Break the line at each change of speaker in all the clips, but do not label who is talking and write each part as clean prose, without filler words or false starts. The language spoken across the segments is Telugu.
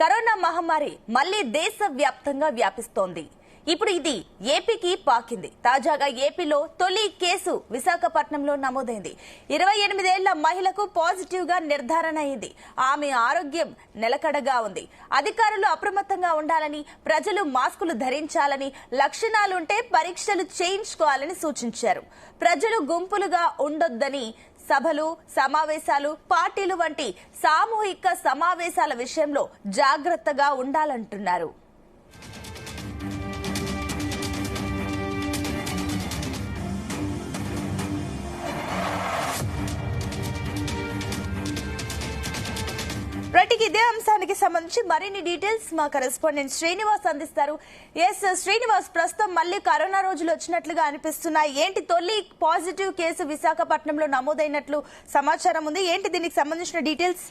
కరోనా మహమ్మారి మళ్లీ దేశవ్యాప్తంగా వ్యాపిస్తోంది. ఇప్పుడు ఇది ఏపీకి పాకింది. తాజాగా ఏపీలో తొలి కేసు విశాఖపట్నంలో నమోదైంది. 28 ఏళ్ల మహిళకు పాజిటివ్ గా నిర్ధారణ అయింది. ఆమె ఆరోగ్యం నిలకడగా ఉంది. అధికారులు అప్రమత్తంగా ఉండాలని, ప్రజలు మాస్కులు ధరించాలని, లక్షణాలుంటే పరీక్షలు చేయించుకోవాలని సూచించారు. ప్రజలు గుంపులుగా ఉండొద్దని, సభలు, సమావేశాలు, పార్టీలు వంటి సామూహిక సమావేశాల విషయంలో జాగ్రత్తగా ఉండాలంటున్నారు. ఇదే అంశానికి సంబంధించి మరిన్ని డీటెయిల్స్ మా కరెస్పాండెంట్ శ్రీనివాస్ అందిస్తారు. శ్రీనివాస్, ప్రస్తుతం మళ్ళీ కరోనా రోజులు వచ్చినట్లుగా అనిపిస్తున్నాయి. ఏంటి తొలి పాజిటివ్ కేసు విశాఖపట్నంలో నమోదైనట్లు సమాచారం ఉంది. ఏంటి దీనికి సంబంధించిన డీటెయిల్స్?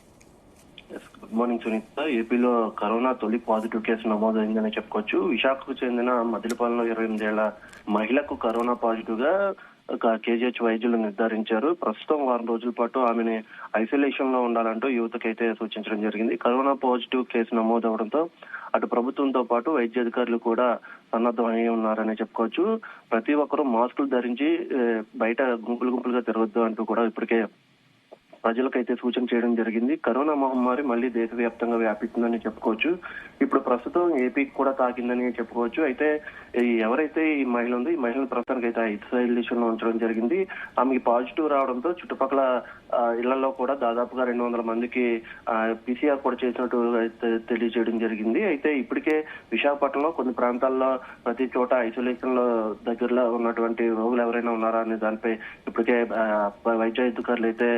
Good morning Sunitha. ఏపీలో కరోనా తొలి పాజిటివ్ కేసు నమోదైందని చెప్పుకోవచ్చు. విశాఖకు చెందిన మదిలిపాలెంలో 28 ఏళ్ల మహిళకు కరోనా పాజిటివ్ గా కేజీహెచ్ వైద్యులు నిర్ధారించారు. ప్రస్తుతం వారం రోజుల పాటు ఆమెని ఐసోలేషన్ లో ఉండాలంటూ యువతకైతే సూచించడం జరిగింది. కరోనా పాజిటివ్ కేసు నమోదవడంతో అటు ప్రభుత్వంతో పాటు వైద్య అధికారులు కూడా సన్నద్ధమై ఉన్నారని చెప్పుకోవచ్చు. ప్రతి ఒక్కరూ మాస్కులు ధరించి బయట గుంపులుగా తిరగొద్దు అంటూ కూడా ఇప్పటికే ప్రజలకైతే సూచన చేయడం జరిగింది. కరోనా మహమ్మారి మళ్లీ దేశవ్యాప్తంగా వ్యాపిస్తుందని చెప్పుకోవచ్చు. ఇప్పుడు ప్రస్తుతం ఏపీకి కూడా తాకిందని చెప్పుకోవచ్చు. అయితే ఎవరైతే ఈ మహిళ ఉందో ఈ మహిళను ప్రస్తుతానికి అయితే ఐసోలేషన్ లో ఉంచడం జరిగింది. ఆమెకి పాజిటివ్ రావడంతో చుట్టుపక్కల ఇళ్లలో కూడా దాదాపుగా 200 మందికి పీసీఆర్ కూడా చేసినట్టు తెలియజేయడం జరిగింది. అయితే ఇప్పటికే విశాఖపట్నంలో కొన్ని ప్రాంతాల్లో ప్రతి చోట ఐసోలేషన్ లో దగ్గరలో ఉన్నటువంటి రోగులు ఎవరైనా ఉన్నారా అనే దానిపై ఇప్పటికే వైద్య అధికారులు అయితే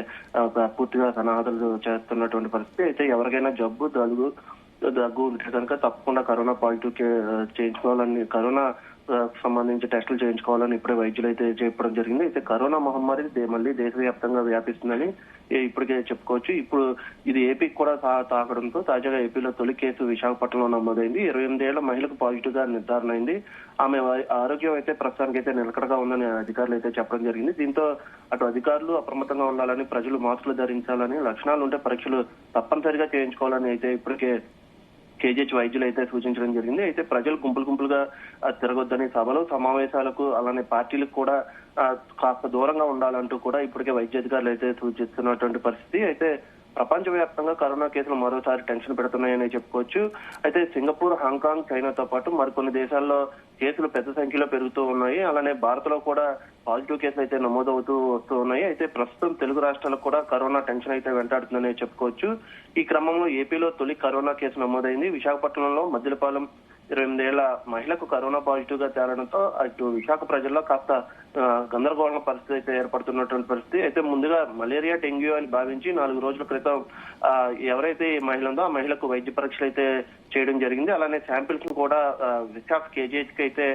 పూర్తిగా సన్నాహాలు చేస్తున్నటువంటి పరిస్థితి. అయితే ఎవరికైనా దగ్గు ఉంటే కనుక తప్పకుండా కరోనా పాజిటివ్ చేయించుకోవాలని, కరోనా సంబంధించి టెస్టులు చేయించుకోవాలని ఇప్పుడే వైద్యులు అయితే చెప్పడం జరిగింది. అయితే కరోనా మహమ్మారి మళ్ళీ దేశవ్యాప్తంగా వ్యాపిస్తుందని ఇప్పటికే చెప్పుకోవచ్చు. ఇప్పుడు ఇది ఏపీకి కూడా తాకడంతో తాజాగా ఏపీలో తొలి కేసు విశాఖపట్నంలో నమోదైంది. 28 ఏళ్ల మహిళకు పాజిటివ్ గా నిర్ధారణ అయింది. ఆమె ఆరోగ్యం అయితే ప్రస్తుతానికి అయితే నిలకడగా ఉందని అధికారులు అయితే చెప్పడం జరిగింది. దీంతో అటు అధికారులు అప్రమత్తంగా ఉండాలని, ప్రజలు మాస్కులు ధరించాలని, లక్షణాలు ఉంటే పరీక్షలు తప్పనిసరిగా చేయించుకోవాలని అయితే ఇప్పటికే కేజీహెచ్ వైద్యులు అయితే సూచించడం జరిగింది. అయితే ప్రజలు గుంపులుగా తిరగొద్దని, సభలు, సమావేశాలకు అలానే పార్టీలకు కూడా కాస్త దూరంగా ఉండాలంటూ కూడా ఇప్పటికే వైద్య అధికారులు అయితే సూచిస్తున్నటువంటి పరిస్థితి. అయితే ప్రపంచవ్యాప్తంగా కరోనా కేసులు మరోసారి టెన్షన్ పెడుతున్నాయని చెప్పుకోవచ్చు. అయితే సింగపూర్, హాంకాంగ్, చైనాతో పాటు మరికొన్ని దేశాల్లో కేసులు పెద్ద సంఖ్యలో పెరుగుతూ ఉన్నాయి. అలానే భారత్ లో కూడా పాజిటివ్ కేసులు అయితే నమోదవుతూ వస్తూ ఉన్నాయి. అయితే ప్రస్తుతం తెలుగు రాష్ట్రాలకు కూడా కరోనా టెన్షన్ అయితే వెంటాడుతుందని చెప్పుకోవచ్చు. ఈ క్రమంలో ఏపీలో తొలి కరోనా కేసు నమోదైంది. విశాఖపట్నంలో మద్దిలపాలెం 28 ఏళ్ల మహిళకు కరోనా పాజిటివ్ గా తేలడంతో అటు విశాఖ ప్రజల్లో కాస్త గందరగోళం పరిస్థితి అయితే ఏర్పడుతున్నటువంటి పరిస్థితి. అయితే ముందుగా మలేరియా, డెంగ్యూ అని భావించి 4 రోజుల క్రితం ఎవరైతే ఈ మహిళ ఉందో ఆ మహిళకు వైద్య పరీక్షలు అయితే చేయడం జరిగింది. అలానే శాంపిల్స్ కూడా విశాఖ కేజీహెచ్ కి అయితే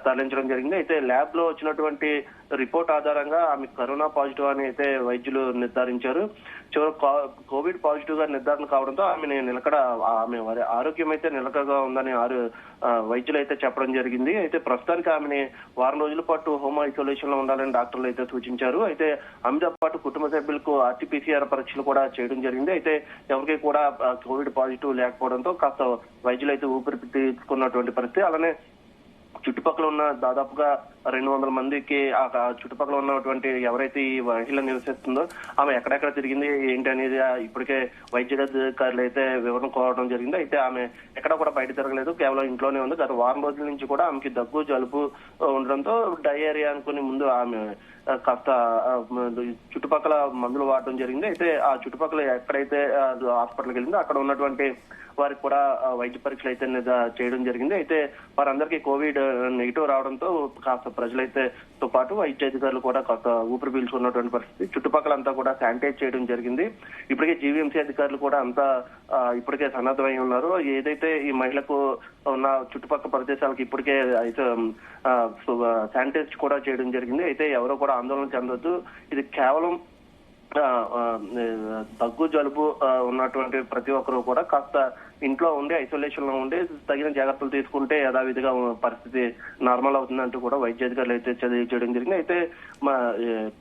తరలించడం జరిగింది. అయితే ల్యాబ్ లో వచ్చినటువంటి రిపోర్ట్ ఆధారంగా ఆమె కరోనా పాజిటివ్ అని అయితే వైద్యులు నిర్ధారించారు. కోవిడ్ పాజిటివ్ గా నిర్ధారణ కావడంతో ఆమె ఆరోగ్యం అయితే నిలకడగా ఉందని వైద్యులు అయితే చెప్పడం జరిగింది. అయితే ప్రస్తుతానికి ఆమెని వారం రోజుల పాటు హోమ్ ఐసోలేషన్ లో ఉండాలని డాక్టర్లు అయితే సూచించారు. అయితే ఆమెతో పాటు కుటుంబ సభ్యులకు ఆర్టీపీసీఆర్ పరీక్షలు కూడా చేయడం జరిగింది. అయితే ఎవరికి కూడా కోవిడ్ పాజిటివ్ లేకపోవడంతో కాస్త వైద్యులు అయితే ఊపిరి తీసుకున్నటువంటి పరిస్థితి. అలానే చుట్టుపక్కల ఉన్న దాదాపుగా 200 మందికి ఆ చుట్టుపక్కల ఉన్నటువంటి ఎవరైతే ఈ మహిళ నివసిస్తుందో ఆమె ఎక్కడెక్కడ తిరిగింది ఏంటి అనేది ఇప్పటికే వైద్య అధికారులు అయితే వివరణ కోరడం జరిగింది. అయితే ఆమె ఎక్కడ కూడా బయట తిరగలేదు, కేవలం ఇంట్లోనే ఉంది. గత వారం రోజుల నుంచి కూడా ఆమెకి దగ్గు, జలుబు ఉండడంతో డయేరియా అనుకుని ముందు ఆమె కాస్త చుట్టుపక్కల మందులు వాడడం జరిగింది. అయితే ఆ చుట్టుపక్కల ఎక్కడైతే హాస్పిటల్కి వెళ్ళిందో అక్కడ ఉన్నటువంటి వారికి కూడా వైద్య పరీక్షలు అయితే చేయడం జరిగింది. అయితే వారందరికీ కోవిడ్ నెగిటివ్ రావడంతో కాస్త ప్రజలైతే తో పాటు వైద్య అధికారులు కూడా కాస్త ఊపిరి పీల్చుకున్నటువంటి పరిస్థితి. చుట్టుపక్కల అంతా కూడా శానిటైజ్ చేయడం జరిగింది. ఇప్పటికే జీవీఎంసీ అధికారులు కూడా అంతా ఇప్పటికే సన్నద్ధమై ఉన్నారు. ఏదైతే ఈ మహిళకు ఉన్న చుట్టుపక్కల ప్రదేశాలకు ఇప్పటికే అయితే శానిటైజ్ కూడా చేయడం జరిగింది. అయితే ఎవరో కూడా ఆందోళన చెందొద్దు, ఇది కేవలం దగ్గు జలుబు ఉన్నటువంటి ప్రతి ఒక్కరూ కూడా కాస్త ఇంట్లో ఉండి ఐసోలేషన్ లో ఉండి తగిన జాగ్రత్తలు తీసుకుంటే యథావిధిగా పరిస్థితి నార్మల్ అవుతుందంటూ కూడా వైద్య అధికారులు అయితే తెలియజేయడం జరిగింది. అయితే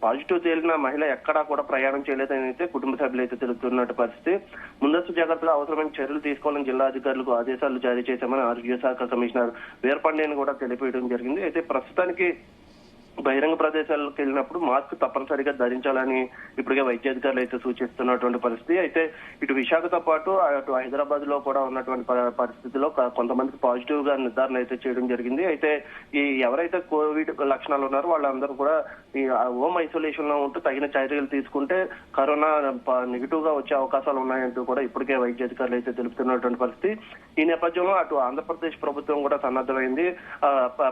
పాజిటివ్ తేలిన మహిళ ఎక్కడా కూడా ప్రయాణం చేయలేదని అయితే కుటుంబ సభ్యులు అయితే తెలుపుతున్నట్టు పరిస్థితి. ముందస్తు జాగ్రత్తగా అవసరమైన చర్యలు తీసుకోవాలని జిల్లా అధికారులకు ఆదేశాలు జారీ చేశామని ఆరోగ్య శాఖ కమిషనర్ వీరపాండ్యన్ కూడా తెలియజేయడం జరిగింది. అయితే ప్రస్తుతానికి బహిరంగ ప్రదేశాలకు వెళ్ళినప్పుడు మాస్క్ తప్పనిసరిగా ధరించాలని ఇప్పటికే వైద్య అధికారులు అయితే సూచిస్తున్నటువంటి పరిస్థితి. అయితే ఇటు విశాఖతో పాటు అటు హైదరాబాద్ లో కూడా ఉన్నటువంటి పరిస్థితిలో కొంతమందికి పాజిటివ్ గా నిర్ధారణ అయితే చేయడం జరిగింది. అయితే ఈ ఎవరైతే కోవిడ్ లక్షణాలు ఉన్నారో వాళ్ళందరూ కూడా ఈ హోమ్ ఐసోలేషన్ లో ఉంటూ తగిన చర్యలు తీసుకుంటే కరోనా నెగిటివ్ గా వచ్చే అవకాశాలు ఉన్నాయంటూ కూడా ఇప్పటికే వైద్య అధికారులు అయితే తెలుపుతున్నటువంటి పరిస్థితి. ఈ నేపథ్యంలో అటు ఆంధ్రప్రదేశ్ ప్రభుత్వం కూడా సన్నద్ధమైంది.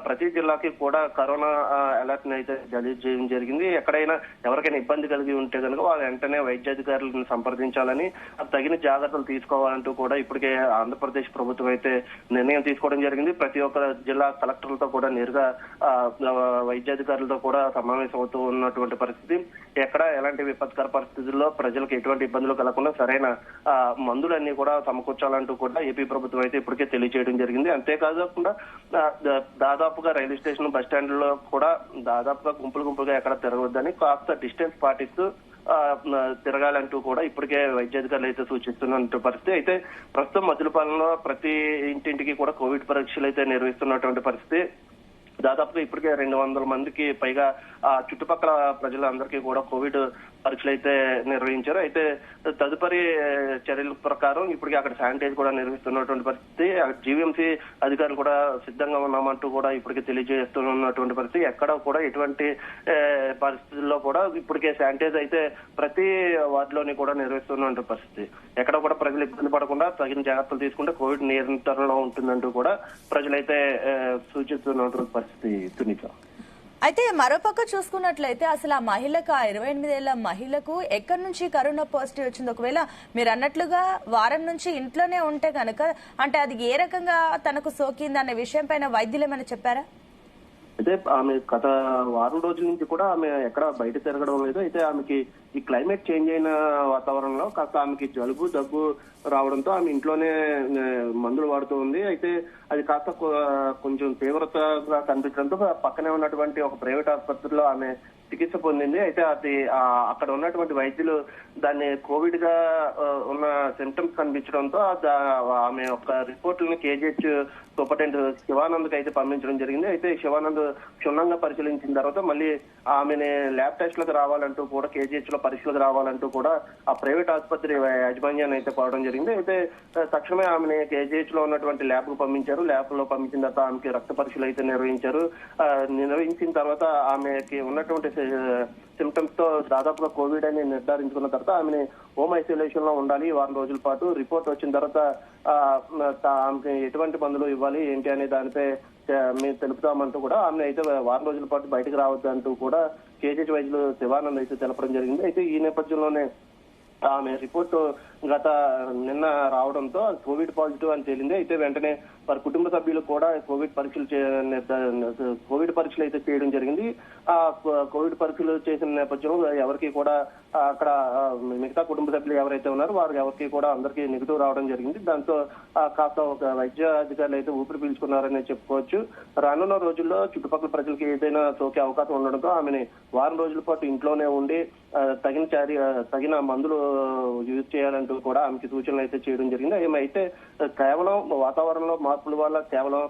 ప్రతి జిల్లాకి కూడా కరోనా అలర్ట్ అయితే జారీ చేయడం జరిగింది. ఎక్కడైనా ఎవరికైనా ఇబ్బంది కలిగి ఉంటే కనుక వాళ్ళు వెంటనే వైద్య అధికారులను సంప్రదించాలని, తగిన జాగ్రత్తలు తీసుకోవాలంటూ కూడా ఇప్పటికే ఆంధ్రప్రదేశ్ ప్రభుత్వం అయితే నిర్ణయం తీసుకోవడం జరిగింది. ప్రతి ఒక్క జిల్లా కలెక్టర్లతో కూడా నేరుగా వైద్యాధికారులతో కూడా సమావేశం అవుతూ ఉన్నటువంటి పరిస్థితి. ఎక్కడ ఎలాంటి విపత్కర పరిస్థితుల్లో ప్రజలకు ఎటువంటి ఇబ్బందులు కలగకుండా సరైన మందులన్నీ కూడా సమకూర్చాలంటూ కూడా ఏపీ ప్రభుత్వం అయితే ఇప్పటికే తెలియజేయడం జరిగింది. అంతేకాకుండా దాదాపుగా రైల్వే స్టేషన్ బస్ స్టాండ్ లో కూడా దాదాపుగా గుంపులుగా ఎక్కడ తిరగవద్దని కాస్త డిస్టెన్స్ పాటిస్తూ తిరగాలంటూ కూడా ఇప్పటికే వైద్యాధికారులు అయితే సూచిస్తున్న పరిస్థితి. అయితే ప్రస్తుతం మద్దిలపాలెంలో ప్రతి ఇంటింటికి కూడా కోవిడ్ పరీక్షలు అయితే నిర్వహిస్తున్నటువంటి పరిస్థితి. దాదాపుగా ఇప్పటికే 200 మందికి పైగా చుట్టుపక్కల ప్రజలందరికీ కూడా కోవిడ్ పరీక్షలు అయితే నిర్వహించారు. అయితే తదుపరి చర్యల ప్రకారం ఇప్పటికే అక్కడ శానిటైజ్ కూడా నిర్వహిస్తున్నటువంటి పరిస్థితి. జీవీఎంసీ అధికారులు కూడా సిద్ధంగా ఉన్నామంటూ కూడా ఇప్పటికే తెలియజేస్తున్నటువంటి పరిస్థితి. ఎక్కడ కూడా ఎటువంటి పరిస్థితుల్లో కూడా ఇప్పటికే శానిటైజ్ అయితే ప్రతి వార్డులోని కూడా నిర్వహిస్తున్న పరిస్థితి. ఎక్కడ కూడా ప్రజలు ఇబ్బంది పడకుండా తగిన జాగ్రత్తలు తీసుకుంటే కోవిడ్ నియంత్రణలో ఉంటుందంటూ కూడా ప్రజలైతే సూచిస్తున్నటువంటి పరిస్థితి. సునీత,
అయితే మరోపక్క చూసుకున్నట్లయితే అసలు ఆ మహిళకు, ఆ 28 ఏళ్ల మహిళకు ఎక్కడి నుంచి కరోనా పాజిటివ్ వచ్చింది? ఒకవేళ మీరు అన్నట్లుగా వారం నుంచి ఇంట్లోనే ఉంటే కనుక అంటే అది ఏ రకంగా తనకు సోకింది అనే విషయం పైన వైద్యులు ఏమైనా చెప్పారా?
అయితే ఆమె గత వారం రోజుల నుంచి కూడా ఆమె ఎక్కడ బయట తిరగడం లేదు. అయితే ఆమెకి ఈ క్లైమేట్ చేంజ్ అయిన వాతావరణంలో కాస్త ఆమెకి జలుబు దగ్గు రావడంతో ఆమె ఇంట్లోనే మందులు వాడుతూ ఉంది. అయితే అది కాస్త కొంచెం తీవ్రతగా కనిపించడంతో పక్కనే ఉన్నటువంటి ఒక ప్రైవేట్ ఆసుపత్రిలో ఆమె చికిత్స పొందింది. అయితే అది అక్కడ ఉన్నటువంటి వైద్యులు దాన్ని కోవిడ్ గా ఉన్న సిమ్టమ్స్ కనిపించడంతో ఆమె యొక్క రిపోర్టులను కేజీహెచ్ సూపరింటెండెంట్ శివానంద్ అయితే పంపించడం జరిగింది. అయితే శివానంద్ క్షుణ్ణంగా పరిశీలించిన తర్వాత మళ్ళీ ఆమెని ల్యాబ్ టెస్ట్లకు రావాలంటూ కూడా కేజీహెచ్ లో పరీక్షలకు రావాలంటూ కూడా ఆ ప్రైవేట్ ఆసుపత్రి యాజమాన్యాన్ని అయితే కోరడం జరిగింది. అయితే తక్షణమే ఆమెని కేజీహెచ్ లో ఉన్నటువంటి ల్యాబ్ కు పంపించారు. ల్యాబ్ లో పంపించిన తర్వాత ఆమెకి రక్త పరీక్షలు అయితే నిర్వహించారు. నిర్వహించిన తర్వాత ఆమెకి ఉన్నటువంటి సిమ్టమ్స్ తో దాదాపుగా కోవిడ్ అని నిర్ధారించుకున్న తర్వాత ఆమెని హోమ్ ఐసోలేషన్ లో ఉండాలి వారం రోజుల పాటు. రిపోర్ట్ వచ్చిన తర్వాత ఆమెకి ఎటువంటి మందులు ఇవ్వాలి ఏంటి అనే దానిపై మేము తెలుపుతామంటూ కూడా ఆమె అయితే వారం రోజుల పాటు బయటకు రావద్దు అంటూ కూడా కేజీహెచ్ వైద్యులు శివానంద్ అయితే తెలపడం జరిగింది. అయితే ఈ నేపథ్యంలోనే ఆమె రిపోర్టు నిన్న రావడంతో కోవిడ్ పాజిటివ్ అని తేలింది. అయితే వెంటనే వారి కుటుంబ సభ్యులు కూడా కోవిడ్ పరీక్షలు అయితే చేయడం జరిగింది. ఆ కోవిడ్ పరీక్షలు చేసిన నేపథ్యంలో ఎవరికి కూడా అక్కడ మిగతా కుటుంబ సభ్యులు ఎవరైతే ఉన్నారో వారికి ఎవరికి కూడా అందరికీ నెగిటివ్ రావడం జరిగింది. దాంతో కాస్త ఒక వైద్య అధికారులు అయితే ఊపిరి పీల్చుకున్నారని చెప్పుకోవచ్చు. రానున్న రోజుల్లో చుట్టుపక్కల ప్రజలకి ఏదైనా సోకే అవకాశం ఉండడంతో ఆమెని వారం రోజుల పాటు ఇంట్లోనే ఉండి తగిన మందులు యూజ్ చేయాలంటూ కూడా ఆమెకి సూచనలు అయితే చేయడం జరిగింది. ఏమైతే కేవలం వాతావరణంలో మార్పుల వల్ల కేవలం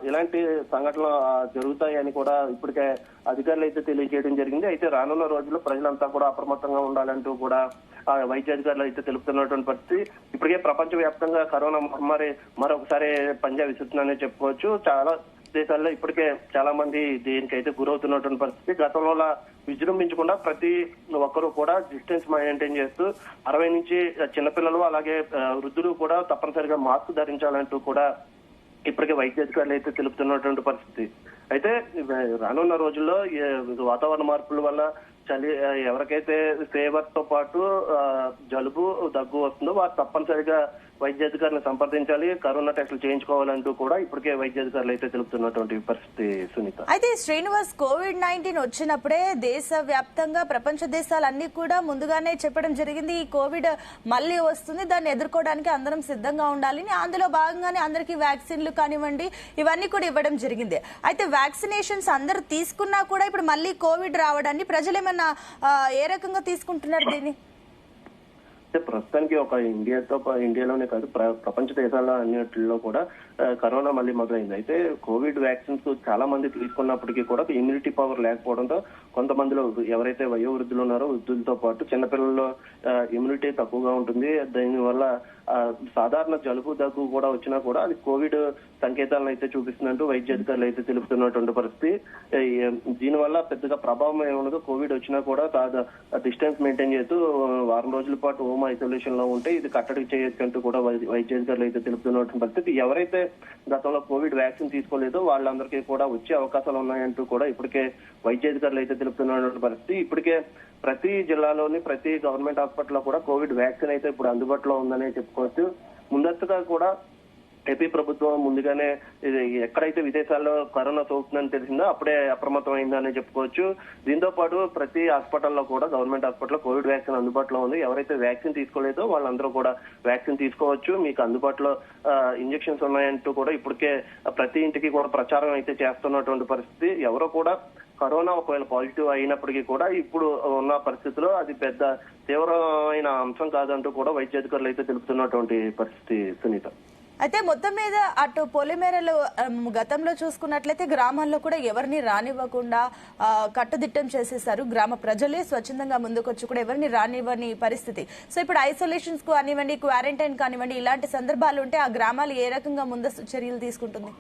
ఇలాంటి సంఘటనలు జరుగుతాయి అని కూడా ఇప్పటికే అధికారులు అయితే తెలియజేయడం జరిగింది. అయితే రానున్న రోజుల్లో ప్రజలంతా కూడా అప్రమత్తంగా ఉండాలంటూ కూడా వైద్య అధికారులు అయితే తెలుపుతున్నటువంటి పరిస్థితి. ఇప్పటికే ప్రపంచవ్యాప్తంగా కరోనా మహమ్మారి మరొకసారి పంజా విసురుతుందనే చెప్పుకోవచ్చు. చాలా దేశాల్లో ఇప్పటికే చాలా మంది దీనికైతే గురవుతున్నటువంటి పరిస్థితి. గతంలో విజృంభించకుండా ప్రతి ఒక్కరూ కూడా డిస్టెన్స్ మెయింటైన్ చేస్తూ 60 నుంచి చిన్నపిల్లలు అలాగే వృద్ధులు కూడా తప్పనిసరిగా మాస్క్ ధరించాలంటూ కూడా ఇప్పటికే వైద్య అధికారులు అయితే తెలుపుతున్నటువంటి పరిస్థితి. అయితే రానున్న రోజుల్లో వాతావరణ మార్పుల వల్ల చలి ఎవరికైతే ఫీవర్ తో పాటు జలుబు దగ్గు వస్తుందో వారు తప్పనిసరిగా వైద్యాధికారులను సంప్రదించాలి, కరోనా టెస్టులు చేయించుకోవాలంటూ కూడా ఇప్పటికే వైద్యాధికారులు అయితే తెలుపుతున్నటువంటి పరిస్థితి సునీత.
అయితే శ్రీనివాస్, కోవిడ్-19 వచ్చినప్పుడే దేశ వ్యాప్తంగా ప్రపంచ దేశాలన్నీ కూడా ముందుగానే చెప్పడం జరిగింది, ఈ కోవిడ్ మళ్ళీ వస్తుంది, దాన్ని ఎదుర్కోవడానికి అందరం సిద్ధంగా ఉండాలి. అందులో భాగంగానే అందరికీ వ్యాక్సిన్లు కానివ్వండి ఇవన్నీ కూడా ఇవ్వడం జరిగింది. అయితే వ్యాక్సినేషన్స్ అందరూ తీసుకున్నా కూడా ఇప్పుడు మళ్ళీ కోవిడ్ రావడాన్ని ప్రజలు ఏమన్నా ఏ రకంగా తీసుకుంటున్నారు దీన్ని?
ప్రస్తుతానికి ఒక ఇండియాలోనే కాదు ప్రపంచ దేశాల అన్నిటిలో కూడా కరోనా మళ్ళీ మొదలైంది. అయితే కోవిడ్ వ్యాక్సిన్స్ చాలా మంది తీసుకున్నప్పటికీ కూడా ఇమ్యూనిటీ పవర్ లేకపోవడంతో కొంతమందిలో ఎవరైతే వయోవృద్ధులు ఉన్నారో వృద్ధులతో పాటు చిన్నపిల్లల్లో ఇమ్యూనిటీ తక్కువగా ఉంటుంది. దీనివల్ల సాధారణ జలుబు దగ్గు కూడా వచ్చినా కూడా అది కోవిడ్ సంకేతాలను అయితే చూపిస్తున్నట్టు వైద్య అధికారులు అయితే తెలుపుతున్నటువంటి పరిస్థితి. దీనివల్ల పెద్దగా ప్రభావం ఏముండదు. కోవిడ్ వచ్చినా కూడా డిస్టెన్స్ మెయింటైన్ చేస్తూ వారం రోజుల పాటు హోమ్ ఐసోలేషన్ లో ఉంటే ఇది కట్టడి చేయొచ్చు అంటూ కూడా వైద్య అధికారులు అయితే తెలుపుతున్నటువంటి పరిస్థితి. ఎవరైతే గతంలో కోవిడ్ వ్యాక్సిన్ తీసుకోలేదో వాళ్ళందరికీ కూడా వచ్చే అవకాశాలు ఉన్నాయంటూ కూడా ఇప్పటికే వైద్య అధికారులు అయితే తెలుపుతున్నటువంటి పరిస్థితి. ఇప్పటికే ప్రతి జిల్లాలోని ప్రతి గవర్నమెంట్ హాస్పిటల్లో కూడా కోవిడ్ వ్యాక్సిన్ అయితే ఇప్పుడు అందుబాటులో ఉందనే చెప్పుకోవచ్చు. ముందస్తుగా కూడా ఏపీ ప్రభుత్వం ముందుగానే ఎక్కడైతే విదేశాల్లో కరోనా సోకుతుందని తెలిసిందో అప్పుడే అప్రమత్తం అయిందని చెప్పుకోవచ్చు. దీంతో పాటు ప్రతి హాస్పిటల్లో కూడా గవర్నమెంట్ హాస్పిటల్లో కోవిడ్ వ్యాక్సిన్ అందుబాటులో ఉంది. ఎవరైతే వ్యాక్సిన్ తీసుకోలేదో వాళ్ళందరూ కూడా వ్యాక్సిన్ తీసుకోవచ్చు. మీకు అందుబాటులో ఇంజెక్షన్స్ ఉన్నాయంటూ కూడా ఇప్పటికే ప్రతి ఇంటికి కూడా ప్రచారం అయితే చేస్తున్నటువంటి పరిస్థితి. ఎవరో కూడా కరోనా ఒకవేళ పాజిటివ్ అయినప్పటికీ కూడా ఇప్పుడు ఉన్న పరిస్థితిలో అది పెద్ద తీవ్రమైన అంశం కాదంటూ కూడా వైద్య అధికారులు అయితే తెలుపుతున్నటువంటి పరిస్థితి సునీత.
అయితే మొత్తం మీద అటు పొలిమేరలు గతంలో చూసుకున్నట్లయితే గ్రామాల్లో కూడా ఎవరిని రానివ్వకుండా కట్టుదిట్టం చేసేసారు. గ్రామ ప్రజలే స్వచ్ఛందంగా ముందుకొచ్చి కూడా ఎవరిని రానివ్వని పరిస్థితి. సో ఇప్పుడు ఐసోలేషన్స్ కానివ్వండి, క్వారంటైన్ కానివ్వండి, ఇలాంటి సందర్భాలు ఉంటే ఆ గ్రామాలు ఏ రకంగా ముందస్తు చర్యలు తీసుకుంటుంది?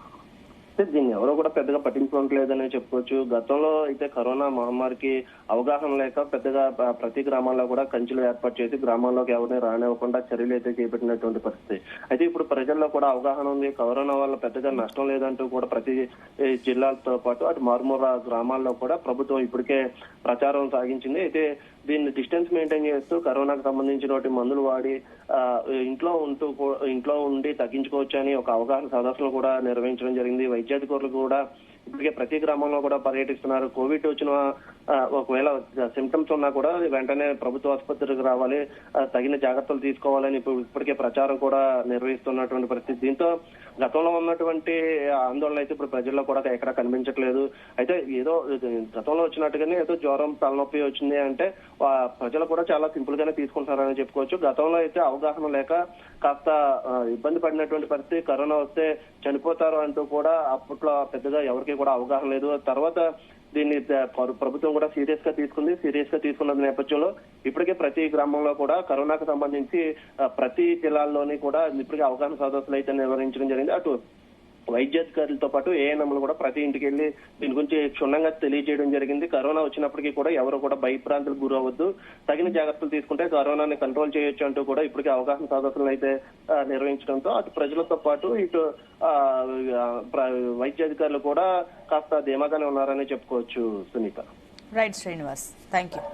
దీన్ని ఎవరో కూడా పెద్దగా పట్టించుకోవట్లేదని చెప్పుకోవచ్చు. గతంలో అయితే కరోనా మహమ్మారికి అవగాహన లేక పెద్దగా ప్రతి గ్రామాల్లో కూడా కంచెలు ఏర్పాటు చేసి గ్రామాల్లోకి ఎవరిని రానివ్వకుండా చర్యలు అయితే చేపట్టినటువంటి పరిస్థితి. అయితే ఇప్పుడు ప్రజల్లో కూడా అవగాహన ఉంది. కరోనా వల్ల పెద్దగా నష్టం లేదంటూ కూడా ప్రతి జిల్లాలతో పాటు అటు మారుమూల గ్రామాల్లో కూడా ప్రభుత్వం ఇప్పటికే ప్రచారం సాగించింది. అయితే దీన్ని డిస్టెన్స్ మెయింటైన్ చేస్తూ కరోనాకు సంబంధించిన మందులు వాడి ఇంట్లో ఉండి తగ్గించుకోవచ్చు అని ఒక అవగాహన సదస్సులు కూడా నిర్వహించడం జరిగింది. వైద్యాధికారులు కూడా ఇప్పటికే ప్రతి గ్రామంలో కూడా పర్యటిస్తున్నారు. కోవిడ్ వచ్చిన ఒకవేళ సిమ్టమ్స్ ఉన్నా కూడా వెంటనే ప్రభుత్వ ఆసుపత్రికి రావాలి, తగిన జాగ్రత్తలు తీసుకోవాలని ఇప్పటికే ప్రచారం కూడా నిర్వహిస్తున్నటువంటి పరిస్థితి. దీంతో గతంలో ఉన్నటువంటి ఆందోళన అయితే ఇప్పుడు ప్రజల్లో కూడా ఎక్కడ కనిపించట్లేదు. అయితే ఏదో గతంలో వచ్చినట్టుగానే ఏదో జ్వరం తలనొప్పి వచ్చింది అంటే ప్రజలు కూడా చాలా సింపుల్ గానే తీసుకుంటారని చెప్పుకోవచ్చు. గతంలో అయితే అవగాహన లేక కాస్త ఇబ్బంది పడినటువంటి పరిస్థితి. కరోనా వస్తే చనిపోతారు అంటూ కూడా అప్పట్లో పెద్దగా ఎవరికి కూడా అవగాహన లేదు. తర్వాత దీన్ని ప్రభుత్వం కూడా సీరియస్ గా తీసుకున్న నేపథ్యంలో ఇప్పటికే ప్రతి గ్రామంలో కూడా కరోనాకు సంబంధించి ప్రతి జిల్లాల్లోని కూడా ఇప్పటికే అవగాహన సదస్సులు అయితే నిర్వహించడం జరిగింది. అటు వైద్యాధికారులతో పాటు ఏఎన్ఎంలు కూడా ప్రతి ఇంటికి వెళ్లి దీని గురించి క్షుణ్ణంగా తెలియజేయడం జరిగింది. కరోనా వచ్చినప్పటికీ కూడా ఎవరు కూడా భయభ్రాంతులకు గురవద్దు, తగిన జాగ్రత్తలు తీసుకుంటే కరోనాని కంట్రోల్ చేయొచ్చు అంటూ కూడా ఇప్పటికే అవగాహన సదస్సులు అయితే నిర్వహించడంతో అటు ప్రజలతో పాటు ఇటు వైద్యాధికారులు కూడా కాస్త ధీమాగానే ఉన్నారని చెప్పుకోవచ్చు Sunitha.
Right Srinivas, thank you.